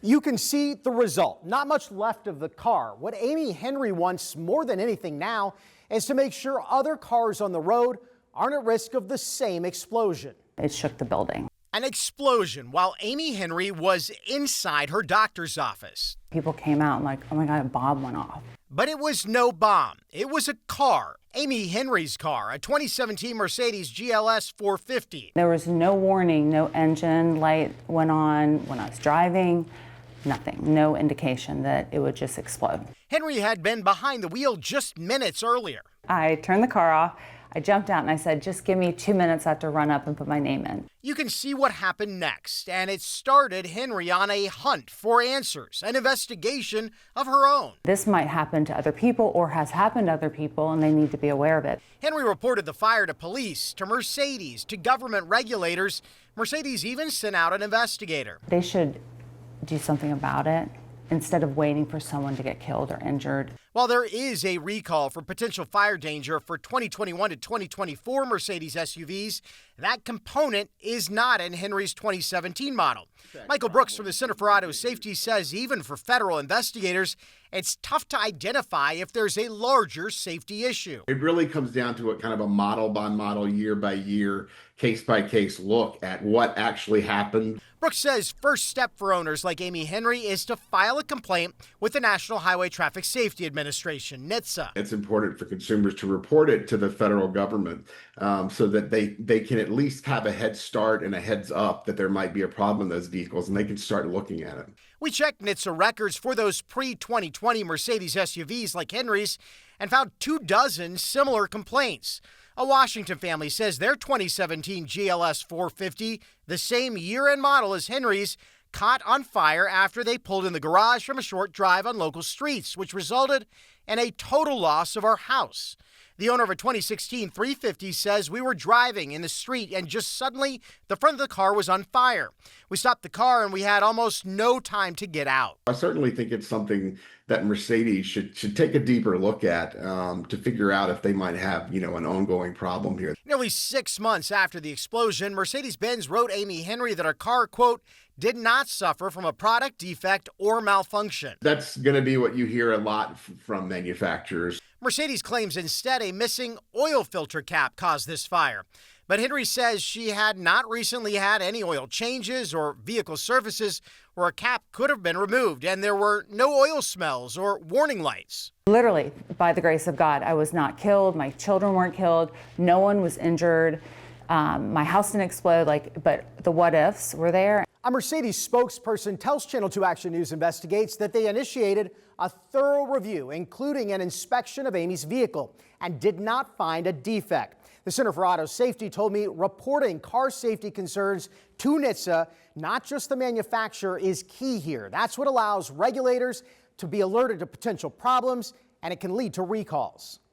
You can see the result. Not much left of the car. What Amy Henry wants more than anything now is to make sure other cars on the road aren't at risk of the same explosion. It shook the building. An explosion while Amy Henry was inside her doctor's office. People came out and like, oh my God, a bomb went off. But it was no bomb. It was a car. Amy Henry's car, a 2017 Mercedes GLS 450. There was no warning, no engine light went on when I was driving, nothing, no indication that it would just explode. Henry had been behind the wheel just minutes earlier. I turned the car off. I jumped out and I said, just give me 2 minutes. I have to run up and put my name in. You can see what happened next, and it started Henry on a hunt for answers, an investigation of her own. This might happen to other people or has happened to other people, and they need to be aware of it. Henry reported the fire to police, to Mercedes, to government regulators. Mercedes even sent out an investigator. They should do something about it instead of waiting for someone to get killed or injured. While there is a recall for potential fire danger for 2021 to 2024 Mercedes SUVs, that component is not in Henry's 2017 model. Michael Brooks from the Center for Auto Safety says even for federal investigators, it's tough to identify if there's a larger safety issue. It really comes down to a kind of a model by model, year by year, case by case look at what actually happened. Brooks says first step for owners like Amy Henry is to file a complaint with the National Highway Traffic Safety Administration, NHTSA. It's important for consumers to report it to the federal government so that they can at least have a head start and a heads up that there might be a problem in those vehicles and they can start looking at it. We checked NHTSA records for those pre-2020 Mercedes SUVs like Henry's and found 24 similar complaints. A Washington family says their 2017 GLS 450, the same year and model as Henry's, caught on fire after they pulled in the garage from a short drive on local streets, which resulted in a total loss of our house. The owner of a 2016 350 says we were driving in the street and just suddenly the front of the car was on fire. We stopped the car and we had almost no time to get out. I certainly think it's something that Mercedes should take a deeper look at to figure out if they might have, an ongoing problem here. Nearly 6 months after the explosion, Mercedes-Benz wrote Amy Henry that her car, quote, did not suffer from a product defect or malfunction. That's going to be what you hear a lot from manufacturers. Mercedes claims instead a missing oil filter cap caused this fire. But Henry says she had not recently had any oil changes or vehicle services where a cap could have been removed, and there were no oil smells or warning lights. Literally, by the grace of God, I was not killed. My children weren't killed. No one was injured. My house didn't explode, but the what ifs were there. A Mercedes spokesperson tells Channel 2 Action News Investigates that they initiated a thorough review, including an inspection of Amy's vehicle, and did not find a defect. The Center for Auto Safety told me reporting car safety concerns to NHTSA, not just the manufacturer, is key here. That's what allows regulators to be alerted to potential problems, and it can lead to recalls.